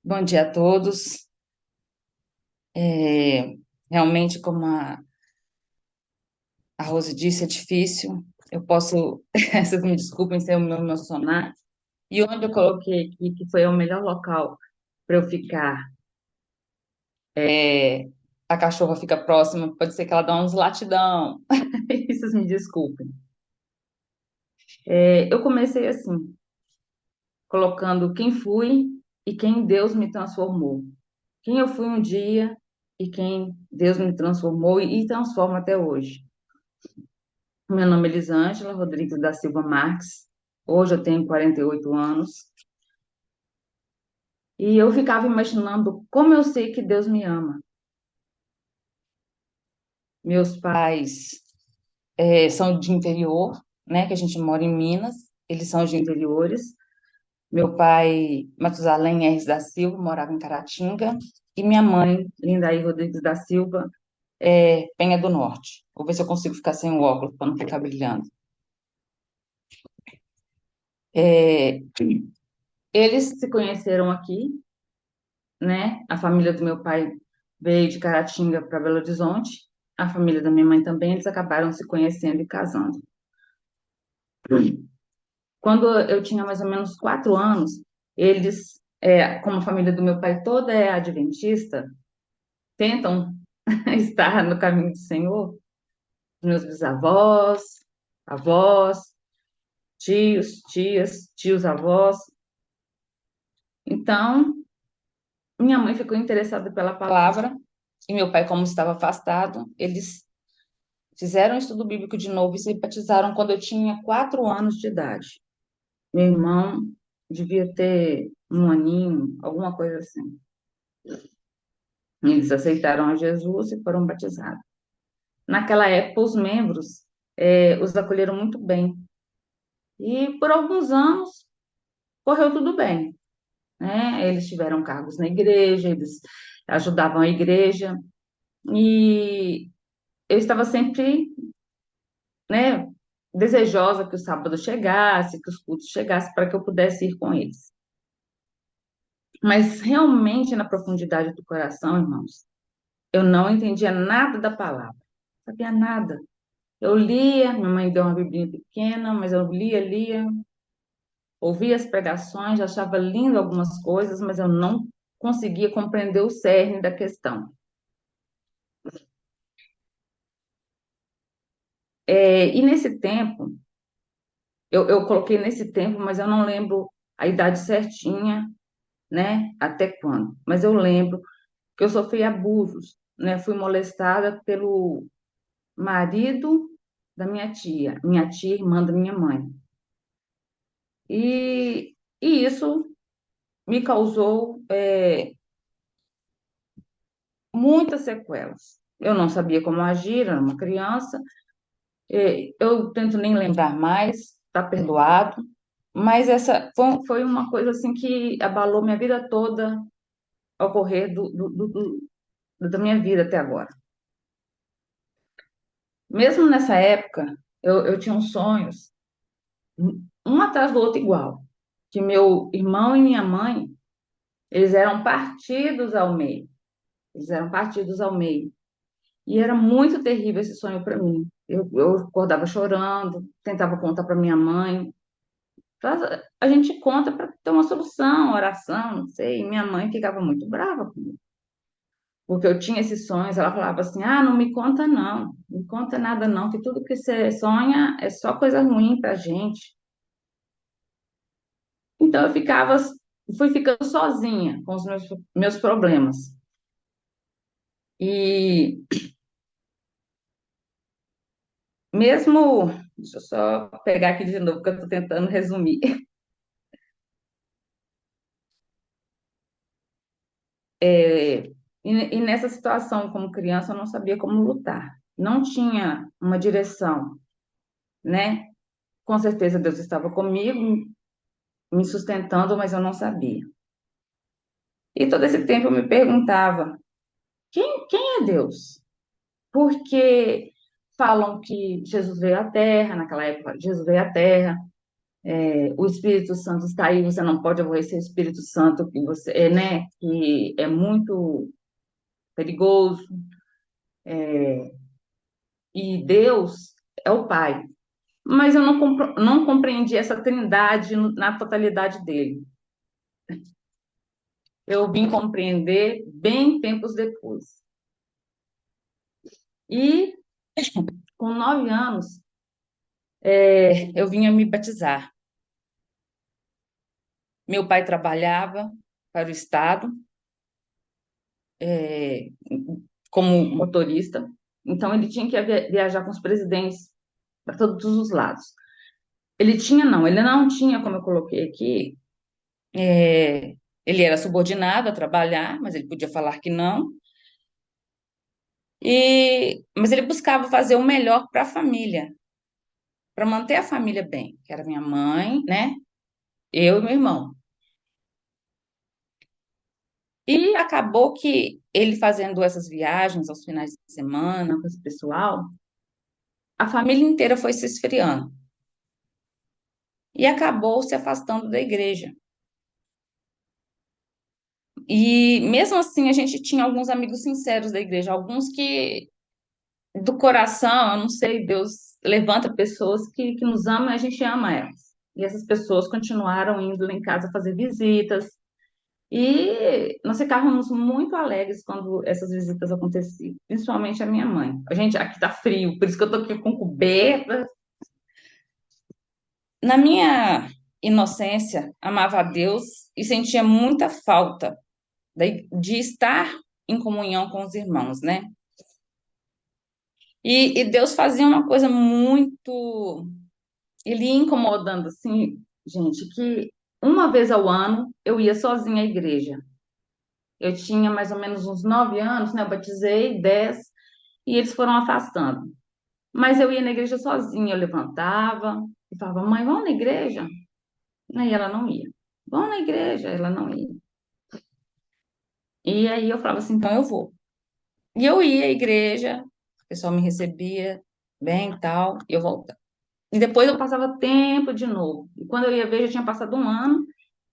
Bom dia a todos. É, realmente, como a Rose disse, é difícil. Eu posso, vocês me desculpem se eu me emocionar. E onde eu coloquei aqui, que foi o melhor local para eu ficar, é, a cachorra fica próxima, pode ser que ela dê uns latidão. Vocês me desculpem. Eu comecei assim, colocando quem fui e quem Deus me transformou. Quem eu fui um dia e quem Deus me transformou e transforma até hoje. Meu nome é Elisângela Rodrigues da Silva Marques. Hoje eu tenho 48 anos. E eu ficava imaginando como eu sei que Deus me ama. Meus pais são de interior, né? Que a gente mora em Minas. Eles são de interiores. Meu pai, Matusalém Herres da Silva, morava em Caratinga. E minha mãe, Lindaí Rodrigues da Silva, Penha do Norte. Vou ver se eu consigo ficar sem o óculos para não ficar brilhando. É, eles se conheceram aqui, né? A família do meu pai veio de Caratinga para Belo Horizonte, a família da minha mãe também, eles acabaram se conhecendo e casando. Quando eu tinha mais ou menos 4 anos, eles, como a família do meu pai toda é adventista, tentam estar no caminho do Senhor. Meus bisavós, avós, tios, tias, tios, avós. Então, minha mãe ficou interessada pela palavra e meu pai, como estava afastado, eles fizeram o estudo bíblico de novo e se batizaram quando eu tinha 4 anos de idade. Meu irmão devia ter um aninho, alguma coisa assim. Eles aceitaram a Jesus e foram batizados. Naquela época, os membros os acolheram muito bem. E por alguns anos correu tudo bem, né? Eles tiveram cargos na igreja, eles ajudavam a igreja. E eu estava sempre, né, desejosa que o sábado chegasse, que os cultos chegassem, para que eu pudesse ir com eles. Mas realmente, na profundidade do coração, irmãos, eu não entendia nada da palavra, não sabia nada. Eu lia, minha mãe deu uma biblinha pequena, mas eu lia, ouvia as pregações, achava lindo algumas coisas, mas eu não conseguia compreender o cerne da questão. E nesse tempo, eu coloquei nesse tempo, mas eu não lembro a idade certinha, né? Até quando? Mas eu lembro que eu sofri abusos, né? Fui molestada pelo marido da minha tia, irmã da minha mãe. E isso me causou muitas sequelas. Eu não sabia como agir, era uma criança. Eu tento nem lembrar mais, tá perdoado. Mas essa foi uma coisa assim que abalou minha vida toda ao correr da minha vida até agora. Mesmo nessa época, eu tinha uns sonhos, um atrás do outro igual, que meu irmão e minha mãe, eles eram partidos ao meio. Eles eram partidos ao meio. E era muito terrível esse sonho para mim. Eu acordava chorando, tentava contar para minha mãe. A gente conta para ter uma solução, oração, não sei. E minha mãe ficava muito brava comigo. Porque eu tinha esses sonhos, ela falava assim: ah, não me conta não, não me conta nada não, que tudo que você sonha é só coisa ruim pra gente. Então fui ficando sozinha com os meus problemas. E mesmo, deixa eu só pegar aqui de novo, que eu estou tentando resumir. E nessa situação, como criança, eu não sabia como lutar. Não tinha uma direção, né? Com certeza Deus estava comigo, me sustentando, mas eu não sabia. E todo esse tempo eu me perguntava: quem é Deus? Porque falam que Jesus veio à Terra, naquela época, Jesus veio à Terra, O Espírito Santo está aí, você não pode aborrecer o Espírito Santo, que você, né, que é muito perigoso, e Deus é o Pai. Mas eu não compreendi essa trindade na totalidade dele. Eu vim compreender bem tempos depois. E com 9 anos, eu vinha me batizar. Meu pai trabalhava para o Estado, é, como motorista, então ele tinha que viajar com os presidentes para todos os lados. Ele não tinha, como eu coloquei aqui, ele era subordinado a trabalhar, mas ele podia falar que não, mas ele buscava fazer o melhor para a família, para manter a família bem, que era minha mãe, né? Eu e meu irmão. E acabou que ele fazendo essas viagens aos finais de semana com esse pessoal, a família inteira foi se esfriando e acabou se afastando da igreja. E mesmo assim, a gente tinha alguns amigos sinceros da igreja, alguns que do coração, eu não sei, Deus levanta pessoas que nos amam e a gente ama elas. E essas pessoas continuaram indo lá em casa fazer visitas. E nós ficávamos muito alegres quando essas visitas aconteciam, principalmente a minha mãe. A gente, aqui tá frio, por isso que eu tô aqui com coberta. Na minha inocência, amava a Deus e sentia muita falta de estar em comunhão com os irmãos, né? E Deus fazia uma coisa muito. Ele ia incomodando, assim, gente, que uma vez ao ano eu ia sozinha à igreja. Eu tinha mais ou menos uns 9 anos, né? Eu batizei 10 e eles foram afastando. Mas eu ia na igreja sozinha, eu levantava e falava, mãe, vamos na igreja? E ela não ia. Vamos na igreja? Ela não ia. E aí eu falava assim, então eu vou. E eu ia à igreja, o pessoal me recebia bem e tal, e eu voltava. E depois eu passava tempo de novo. E quando eu ia ver, já tinha passado um ano,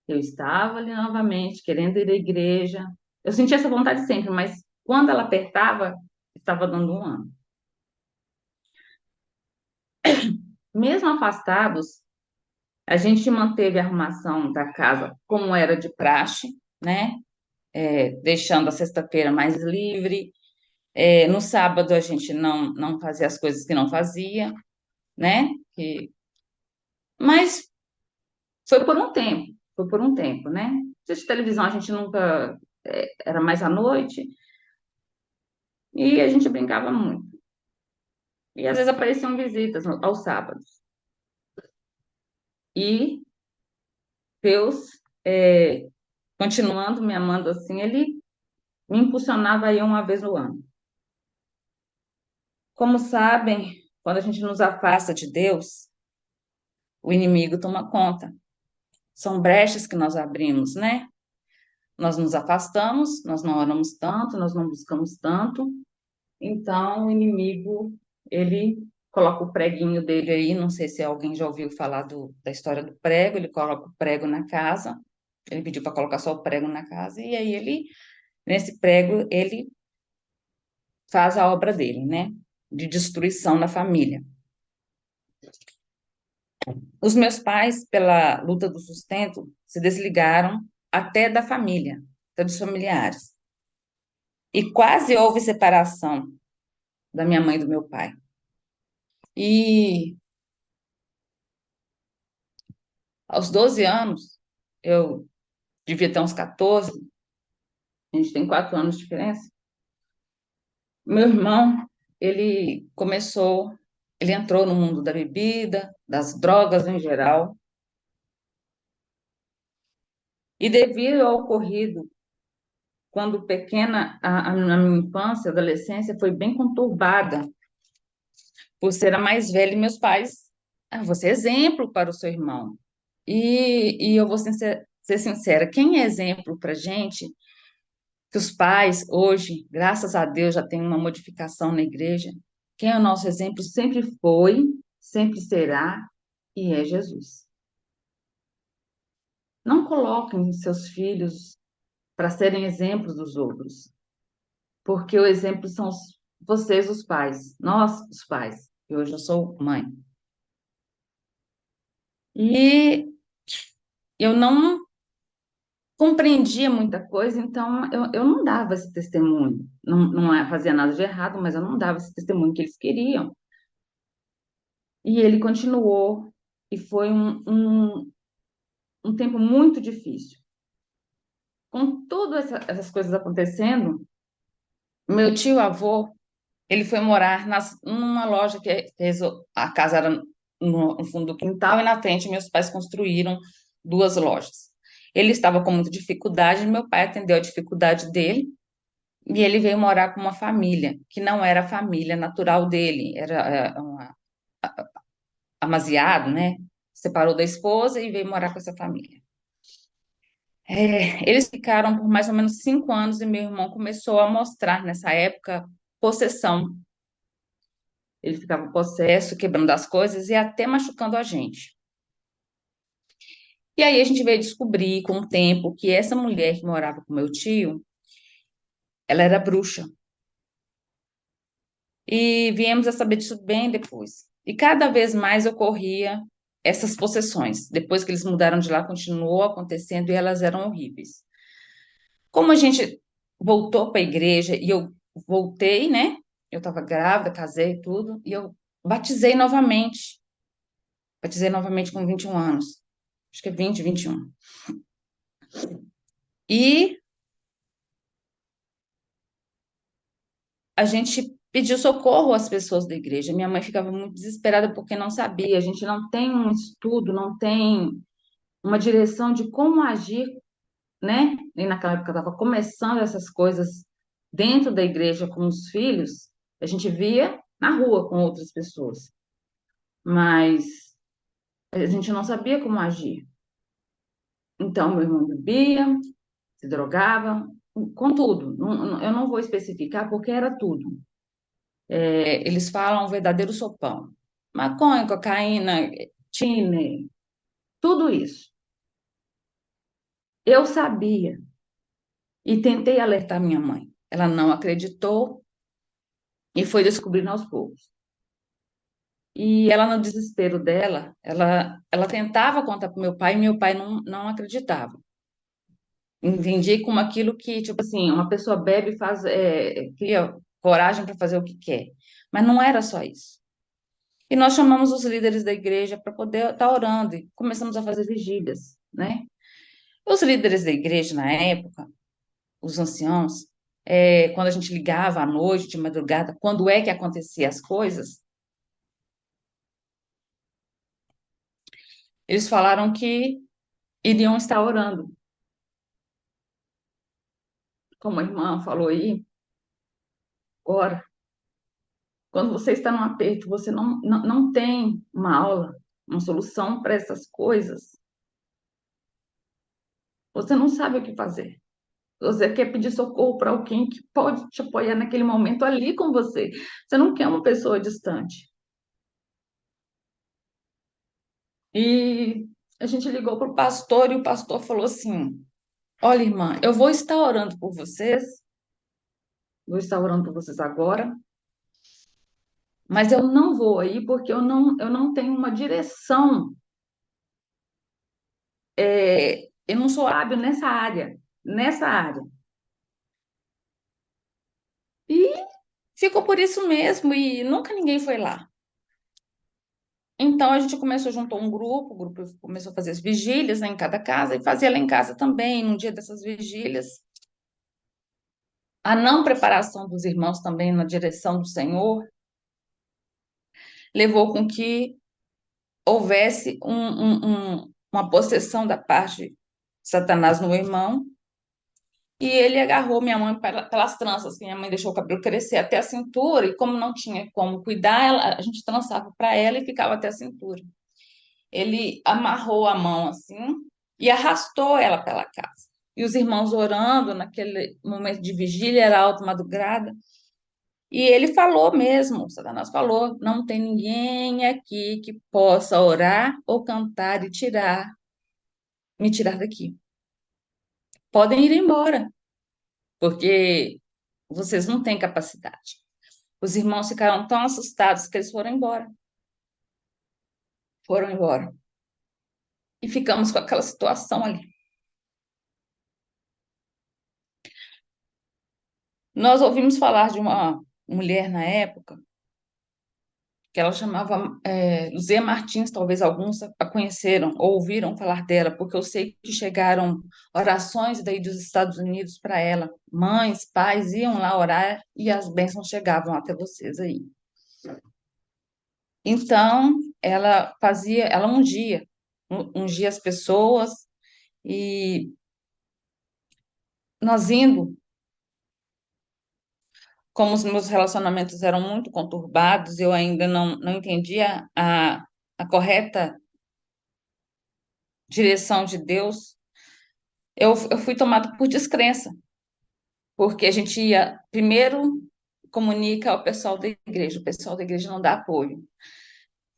eu estava ali novamente, querendo ir à igreja. Eu sentia essa vontade sempre, mas quando ela apertava, estava dando um ano. Mesmo afastados, a gente manteve a arrumação da casa como era de praxe, né? Deixando a sexta-feira mais livre. No sábado a gente não fazia as coisas que não fazia, né? Mas foi por um tempo, né? De televisão a gente nunca, era mais à noite, e a gente brincava muito. E às vezes apareciam visitas aos sábados. E Deus, é, continuando me amando assim, ele me impulsionava a ir uma vez no ano. Como sabem, quando a gente nos afasta de Deus, o inimigo toma conta. São brechas que nós abrimos, né? Nós nos afastamos, nós não oramos tanto, nós não buscamos tanto. Então, o inimigo, ele coloca o preguinho dele aí. Não sei se alguém já ouviu falar da história do prego. Ele coloca o prego na casa. Ele pediu para colocar só o prego na casa. E aí, nesse prego, ele faz a obra dele, né? De destruição na família. Os meus pais, pela luta do sustento, se desligaram até da família, até dos familiares. E quase houve separação da minha mãe e do meu pai. E aos 12 anos, eu devia ter uns 14, a gente tem 4 anos de diferença. Meu irmão, ele entrou no mundo da bebida, das drogas em geral, e devido ao ocorrido, quando pequena, a minha infância, adolescência foi bem conturbada, por ser a mais velha, e meus pais, você é exemplo para o seu irmão. E eu vou ser sincera, quem é exemplo para gente, que os pais hoje, graças a Deus, já tem uma modificação na igreja, quem é o nosso exemplo sempre foi, sempre será, e é Jesus. Não coloquem seus filhos para serem exemplos dos outros, porque o exemplo são vocês, os pais, nós, os pais. E hoje eu sou mãe. E eu não compreendia muita coisa, então eu não dava esse testemunho. Fazia nada de errado, mas eu não dava esse testemunho que eles queriam. E ele continuou, e foi um tempo muito difícil. Com todas essas coisas acontecendo, meu tio-avô, ele foi morar numa loja que a casa era no fundo do quintal e na frente meus pais construíram duas lojas. Ele estava com muita dificuldade, meu pai atendeu a dificuldade dele e ele veio morar com uma família que não era a família natural dele, era amaziado, né? Separou da esposa e veio morar com essa família. Eles ficaram por mais ou menos 5 anos e meu irmão começou a mostrar nessa época possessão. Ele ficava possesso, quebrando as coisas e até machucando a gente. E aí a gente veio descobrir com o tempo que essa mulher que morava com meu tio, ela era bruxa. E viemos a saber disso bem depois. E cada vez mais ocorria essas possessões. Depois que eles mudaram de lá, continuou acontecendo e elas eram horríveis. Como a gente voltou para a igreja e eu voltei, né? Eu estava grávida, casei e tudo, e eu batizei novamente. Batizei novamente com 21 anos. Acho que é 20, 21. E a gente pediu socorro às pessoas da igreja. Minha mãe ficava muito desesperada porque não sabia. A gente não tem um estudo, não tem uma direção de como agir, né? E naquela época estava começando essas coisas dentro da igreja com os filhos. A gente via na rua com outras pessoas, mas a gente não sabia como agir. Então, meu irmão bebia, se drogava, com tudo. Eu não vou especificar porque era tudo. Eles falam um verdadeiro sopão. Maconha, cocaína, tiner, tudo isso. Eu sabia e tentei alertar minha mãe. Ela não acreditou e foi descobrindo aos poucos. E ela, no desespero dela, ela tentava contar para meu pai e meu pai não acreditava. Entendi como aquilo que, tipo assim, uma pessoa bebe e faz, cria coragem para fazer o que quer. Mas não era só isso. E nós chamamos os líderes da igreja para poder estar orando e começamos a fazer vigílias, né? Os líderes da igreja na época, os anciãos, quando a gente ligava à noite, de madrugada, quando é que acontecia as coisas, eles falaram que iriam estar orando. Como a irmã falou aí, ora, quando você está num aperto, você não tem uma aula, uma solução para essas coisas, você não sabe o que fazer. Você quer pedir socorro para alguém que pode te apoiar naquele momento ali com você. Você não quer uma pessoa distante. E a gente ligou para o pastor e o pastor falou assim: Olha, irmã, eu vou estar orando por vocês, vou estar orando por vocês agora, mas eu não vou aí porque eu não tenho uma direção. Eu não sou hábil nessa área, nessa área. E ficou por isso mesmo e nunca ninguém foi lá. Então a gente começou, juntou um grupo, o grupo começou a fazer as vigílias, né, em cada casa e fazia lá em casa também, num dia dessas vigílias. A não preparação dos irmãos também na direção do Senhor levou com que houvesse uma possessão da parte de Satanás no irmão e ele agarrou minha mãe pelas tranças, que minha mãe deixou o cabelo crescer até a cintura e como não tinha como cuidar, a gente trançava para ela e ficava até a cintura. Ele amarrou a mão assim e arrastou ela pela casa. E os irmãos orando naquele momento de vigília, era alta madrugada, e ele falou mesmo, Satanás falou, não tem ninguém aqui que possa orar ou cantar e tirar me tirar daqui. Podem ir embora, porque vocês não têm capacidade. Os irmãos ficaram tão assustados que eles foram embora. Foram embora. E ficamos com aquela situação ali. Nós ouvimos falar de uma mulher na época que ela chamava Luzia Martins, talvez alguns a conheceram ou ouviram falar dela, porque eu sei que chegaram orações daí dos Estados Unidos para ela. Mães, pais iam lá orar e as bênçãos chegavam até vocês aí. Então, ela ungia as pessoas e nós indo, como os meus relacionamentos eram muito conturbados, eu ainda não entendia a correta direção de Deus. Eu fui tomada por descrença, porque a gente ia, primeiro, comunica ao pessoal da igreja, o pessoal da igreja não dá apoio.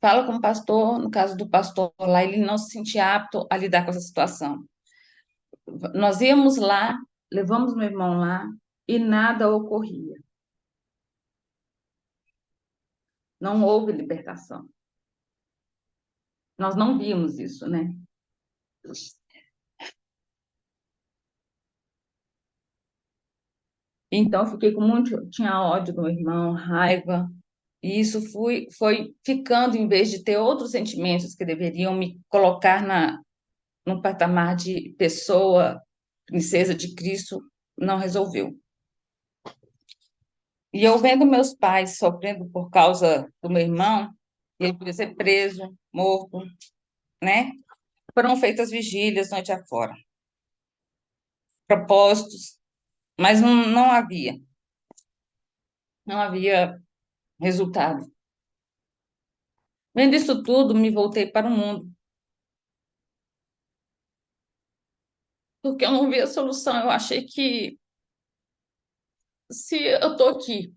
Fala com o pastor, no caso do pastor lá, ele não se sentia apto a lidar com essa situação. Nós íamos lá, levamos meu irmão lá e nada ocorria. Não houve libertação. Nós não vimos isso, né? Então, eu fiquei com muito, tinha ódio do meu irmão, raiva, e isso foi ficando, em vez de ter outros sentimentos que deveriam me colocar no patamar de pessoa, princesa de Cristo, não resolveu. E eu vendo meus pais sofrendo por causa do meu irmão, ele podia ser preso, morto, né? Foram feitas vigílias noite afora, propósitos, mas não havia resultado. Vendo isso tudo, me voltei para o mundo, porque eu não via solução. Eu achei que se eu estou aqui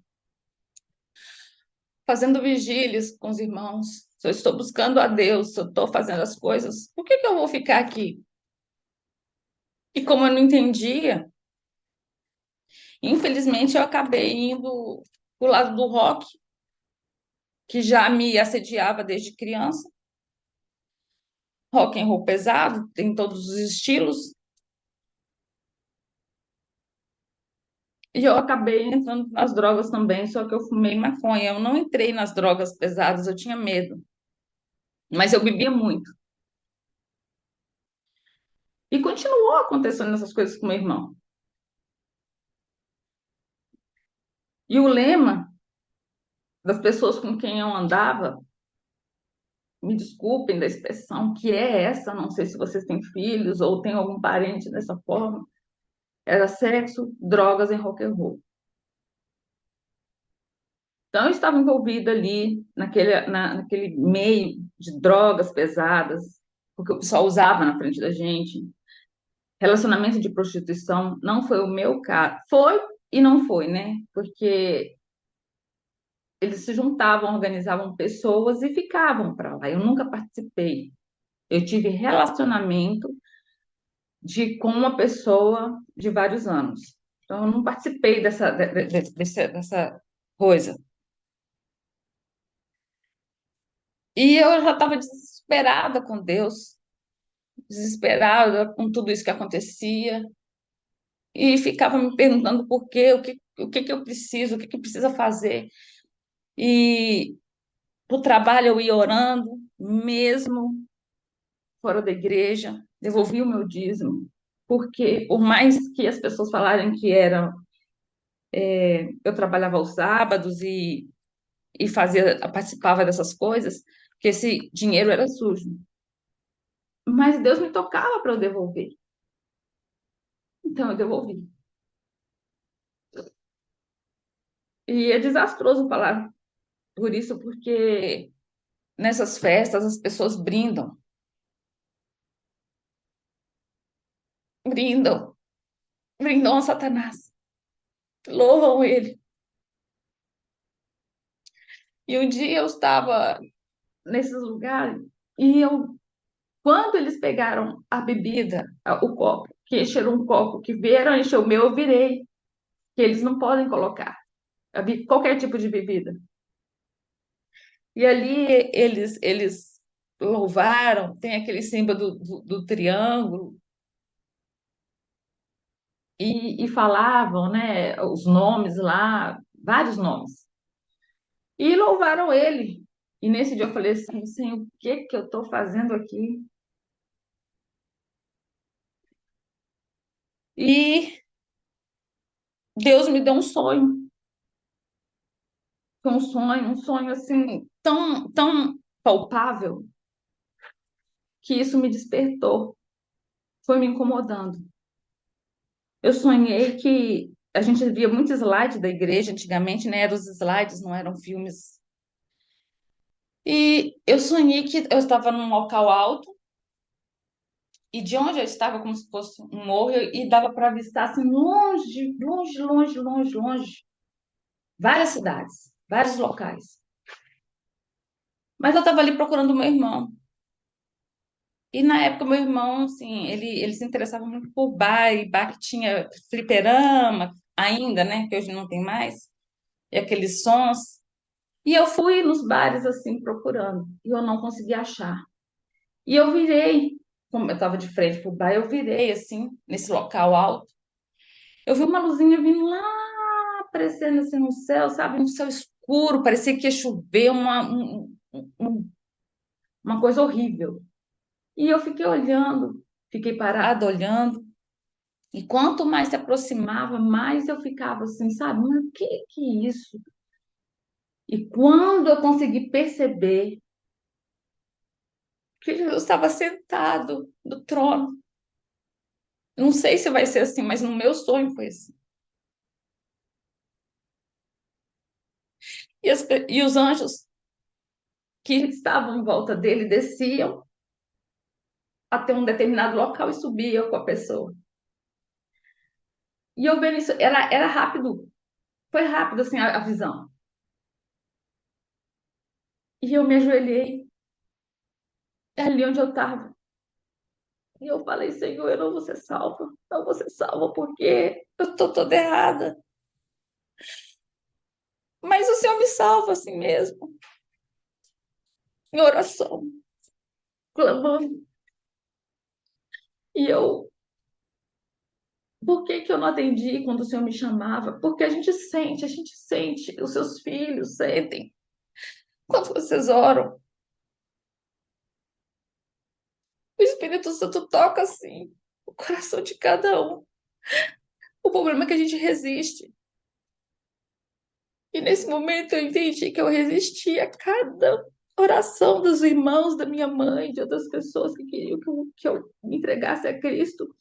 fazendo vigílias com os irmãos, se eu estou buscando a Deus, se eu estou fazendo as coisas, por que que eu vou ficar aqui? E como eu não entendia, infelizmente eu acabei indo pro lado do rock, que já me assediava desde criança, rock and roll pesado, tem todos os estilos, e eu acabei entrando nas drogas também, só que eu fumei maconha. Eu não entrei nas drogas pesadas, eu tinha medo, mas eu bebia muito. E continuou acontecendo essas coisas com meu irmão. E o lema das pessoas com quem eu andava, me desculpem da expressão, que é essa, não sei se vocês têm filhos ou têm algum parente dessa forma, era sexo, drogas e rock and roll. Então, eu estava envolvida ali naquele meio de drogas pesadas, porque o pessoal usava na frente da gente. Relacionamento de prostituição não foi o meu caso. Foi e não foi, né? Porque eles se juntavam, organizavam pessoas e ficavam para lá. Eu nunca participei. Eu tive relacionamento com uma pessoa de vários anos. Então, eu não participei dessa coisa. E eu já estava desesperada com Deus, desesperada com tudo isso que acontecia, e ficava me perguntando por quê, o que que eu preciso, o que que precisa fazer. E para o trabalho eu ia orando, mesmo fora da igreja, devolvi o meu dízimo, porque por mais que as pessoas falarem que eu trabalhava aos sábados e participava dessas coisas, que esse dinheiro era sujo. Mas Deus me tocava para eu devolver. Então eu devolvi. E é desastroso falar por isso, porque nessas festas as pessoas brindam, brindam a Satanás, louvam ele. E um dia eu estava nesses lugares e eu Quando eles pegaram a bebida, o copo, que encheram um copo, que vieram encher o meu, eu virei, que eles não podem colocar qualquer tipo de bebida. E ali eles louvaram, tem aquele símbolo do triângulo, e falavam, né, os nomes lá, vários nomes, e louvaram ele. E nesse dia eu falei assim, Senhor, o que que eu estou fazendo aqui? E Deus me deu um sonho assim, tão palpável, que isso me despertou, foi me incomodando. Eu sonhei que a gente via muitos slides da igreja antigamente, né? Eram os slides, não eram filmes. E eu sonhei que eu estava num local alto e de onde eu estava, como se fosse um morro, e dava para avistar assim, longe, longe, longe, longe, longe, várias cidades, vários locais. Mas eu estava ali procurando o meu irmão. E na época, meu irmão, assim, ele se interessava muito por bar, e bar que tinha fliperama ainda, né? Que hoje não tem mais, e aqueles sons. E eu fui nos bares, assim, procurando, e eu não consegui achar. E eu virei, como eu estava de frente pro bar, eu virei, assim, nesse local alto. Eu vi uma luzinha vindo lá, aparecendo assim no céu, sabe? Um céu escuro, parecia que ia chover, uma coisa horrível. E eu fiquei olhando, fiquei parada olhando. E quanto mais se aproximava, mais eu ficava assim, sabe? Mas o que é isso? E quando eu consegui perceber que Jesus estava sentado no trono, não sei se vai ser assim, mas no meu sonho foi assim. E os anjos que estavam em volta dele desciam até um determinado local e subiam com a pessoa. E eu vendo isso, era rápido, foi rápido assim a visão. E eu me ajoelhei ali onde eu estava. E eu falei, Senhor, eu não vou ser salva. Não vou ser salva porque eu estou toda errada. Mas o Senhor me salva assim mesmo, em oração, clamando. E eu, por que que eu não atendi quando o Senhor me chamava? Porque a gente sente, os seus filhos sentem. Quando vocês oram, o Espírito Santo toca assim o coração de cada um. O problema é que a gente resiste. E nesse momento eu entendi que eu resisti a cada oração dos irmãos, da minha mãe, de outras pessoas que queriam que eu me entregasse a Cristo.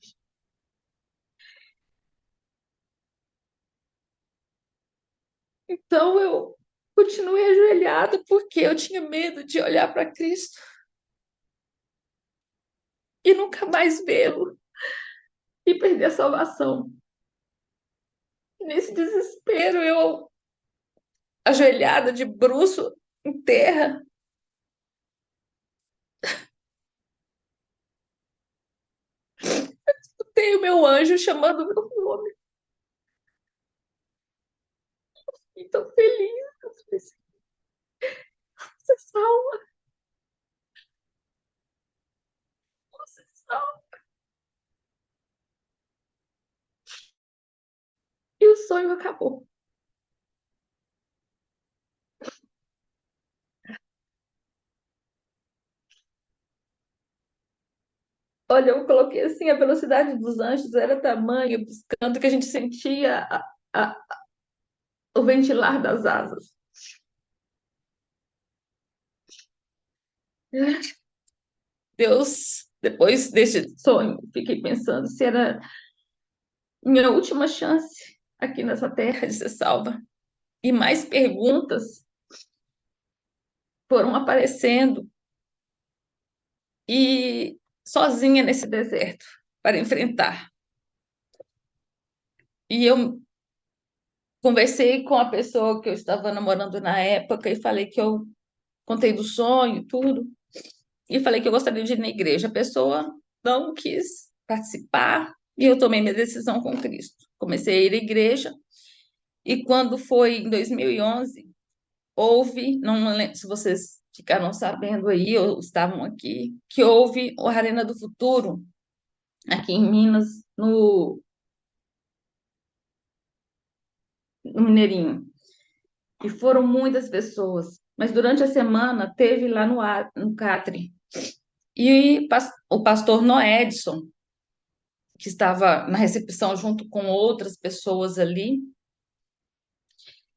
Então eu continuei ajoelhada porque eu tinha medo de olhar para Cristo e nunca mais vê-lo e perder a salvação. E nesse desespero, eu, ajoelhada de bruço em terra, tenho meu anjo chamando o meu nome. E tão feliz. Eu falei assim, você salva, você salva. E o sonho acabou. Olha, eu coloquei assim, a velocidade dos anjos era tamanho, buscando que a gente sentia a- o ventilar das asas. Deus, depois desse sonho, fiquei pensando se era minha última chance aqui nessa terra de ser salva. E mais perguntas foram aparecendo e sozinha nesse deserto para enfrentar. E eu conversei com a pessoa que eu estava namorando na época e falei que eu contei do sonho, tudo. e falei que eu gostaria de ir na igreja. A pessoa não quis participar e eu tomei minha decisão com Cristo. Comecei a ir à igreja e quando foi em 2011, houve, não lembro se vocês ficaram sabendo aí ou estavam aqui, que houve o Arena do Futuro aqui em Minas, no Mineirinho. E foram muitas pessoas. Mas durante a semana teve lá no Catre. E o pastor Noedson, que estava na recepção junto com outras pessoas ali,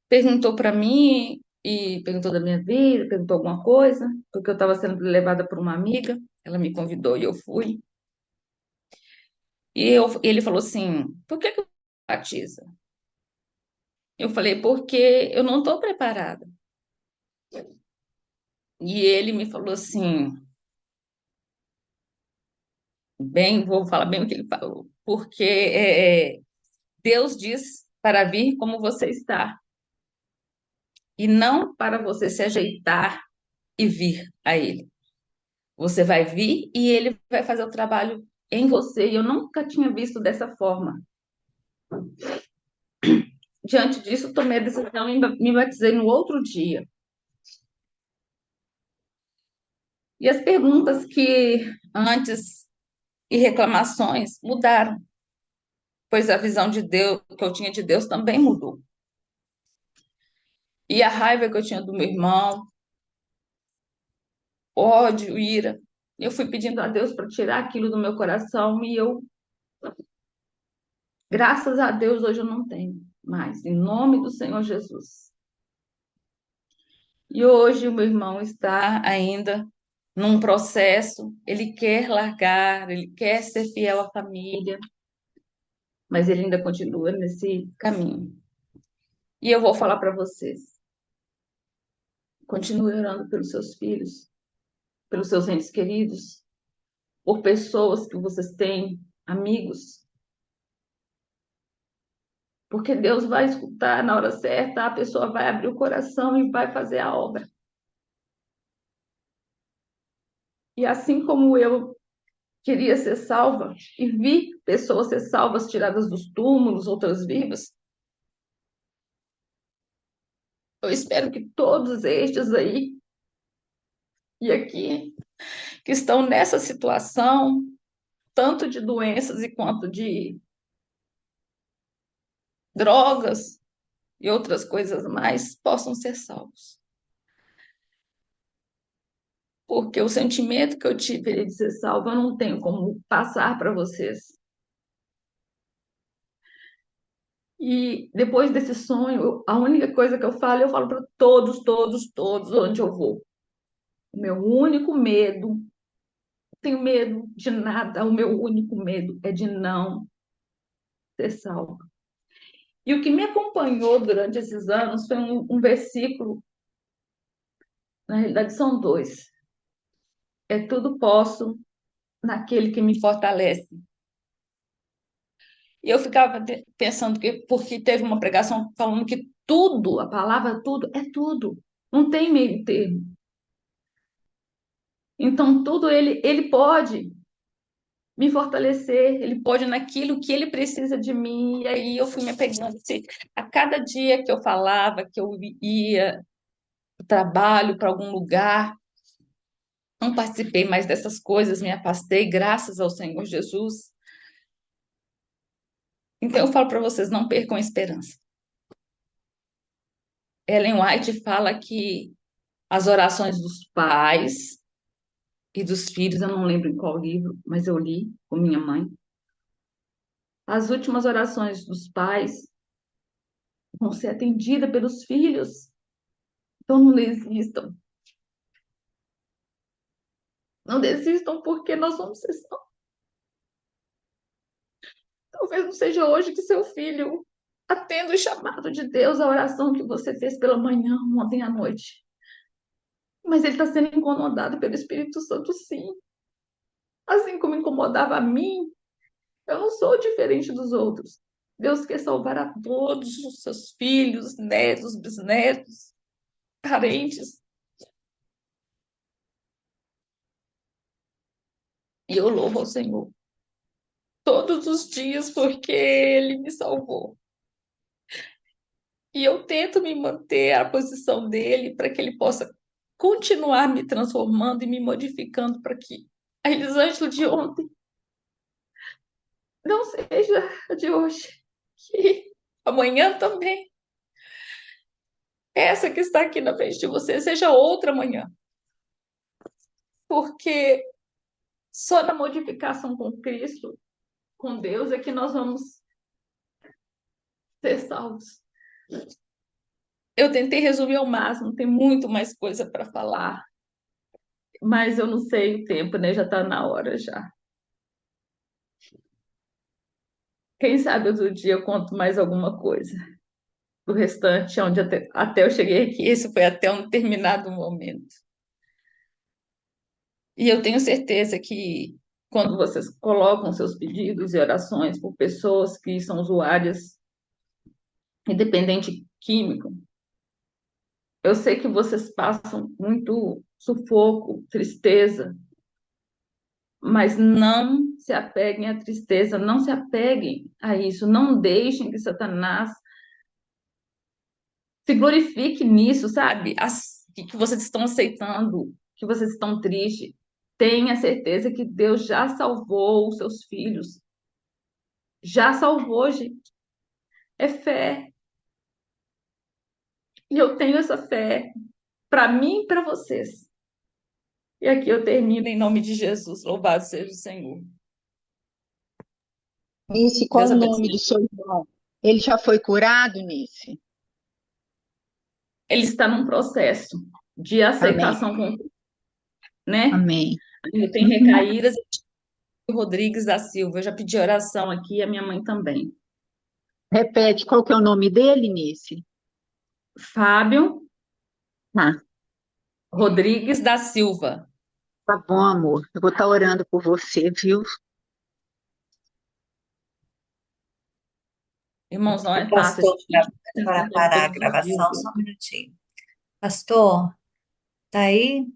perguntou para mim e perguntou da minha vida, perguntou alguma coisa, porque eu estava sendo levada por uma amiga, ela me convidou e eu fui. Ele falou assim: por que você batiza? Eu falei: porque eu não estou preparada. E ele me falou assim, bem, vou falar bem o que ele falou, porque Deus diz para vir como você está, e não para você se ajeitar e vir a Ele. Você vai vir e Ele vai fazer o trabalho em você. E eu nunca tinha visto dessa forma. Diante disso, tomei a decisão e me batizei no outro dia. E as perguntas que antes e reclamações mudaram, pois a visão de Deus que eu tinha de Deus também mudou. E a raiva que eu tinha do meu irmão, ódio, ira, eu fui pedindo a Deus para tirar aquilo do meu coração e eu, graças a Deus, hoje eu não tenho mais, em nome do Senhor Jesus. E hoje o meu irmão está ainda num processo, ele quer largar, ele quer ser fiel à família, mas ele ainda continua nesse caminho. E eu vou falar para vocês, continue orando pelos seus filhos, pelos seus entes queridos, por pessoas que vocês têm, amigos, porque Deus vai escutar na hora certa, a pessoa vai abrir o coração e vai fazer a obra. E assim como eu queria ser salva e vi pessoas ser salvas, tiradas dos túmulos, outras vivas, eu espero que todos estes aí e aqui, que estão nessa situação, tanto de doenças e quanto de drogas e outras coisas mais, possam ser salvos. Porque o sentimento que eu tive de ser salva, eu não tenho como passar para vocês. E depois desse sonho, a única coisa que eu falo para todos, todos, todos, onde eu vou. O meu único medo, não tenho medo de nada, o meu único medo é de não ser salvo. E o que me acompanhou durante esses anos foi um versículo, na realidade são dois. É tudo posso naquele que me fortalece. E eu ficava pensando que, porque teve uma pregação falando que tudo, a palavra tudo, é tudo. Não tem meio termo. Então, tudo ele pode me fortalecer, ele pode naquilo que ele precisa de mim. E aí eu fui me apegando. A cada dia que eu falava, que eu ia para o trabalho, para algum lugar, não participei mais dessas coisas, me afastei, graças ao Senhor Jesus. Então eu falo para vocês, não percam a esperança. Ellen White fala que as orações dos pais e dos filhos, eu não lembro em qual livro, mas eu li com minha mãe. As últimas orações dos pais vão ser atendidas pelos filhos. Então não desistam. Não desistam porque nós vamos ser salvos. Talvez não seja hoje que seu filho atenda o chamado de Deus, a oração que você fez pela manhã, ontem à noite. Mas ele está sendo incomodado pelo Espírito Santo, sim. Assim como incomodava a mim, eu não sou diferente dos outros. Deus quer salvar a todos os seus filhos, netos, bisnetos, parentes. E eu louvo ao Senhor todos os dias porque Ele me salvou. E eu tento me manter à posição dele para que ele possa continuar me transformando e me modificando para que a Elisângela de ontem não seja a de hoje. Que amanhã também, essa que está aqui na frente de você, seja outra amanhã. Porque só na modificação com Cristo, com Deus, é que nós vamos ser salvos. Eu tentei resumir ao máximo, tem muito mais coisa para falar, mas eu não sei o tempo, né? Já está na hora já. Quem sabe outro dia eu conto mais alguma coisa. O restante, onde até eu cheguei aqui, esse foi até um determinado momento. E eu tenho certeza que quando vocês colocam seus pedidos e orações por pessoas que são usuárias de dependente químico, eu sei que vocês passam muito sufoco, tristeza, mas não se apeguem à tristeza, não se apeguem a isso, não deixem que Satanás se glorifique nisso, sabe? Que vocês estão aceitando, que vocês estão tristes. Tenha certeza que Deus já salvou os seus filhos. Já salvou, gente. É fé. E eu tenho essa fé para mim e para vocês. E aqui eu termino em nome de Jesus. Louvado seja o Senhor. Nice, qual Deus o nome do abençoe. seu irmão? Ele já foi curado, Nice? Ele está num processo de Amém. aceitação, né? Amém. Ele tem Uhum. recaídas. Rodrigues da Silva. Eu já pedi oração aqui, e a minha mãe também. Repete, qual que é o nome dele, Nice? Fábio Tá, Rodrigues da Silva. tá bom, amor. Eu vou estar orando por você, viu? Irmãos, não O é fácil a pastor, gente tem que para fazer parar a todos os dias. gravação, só um minutinho. Pastor, tá aí?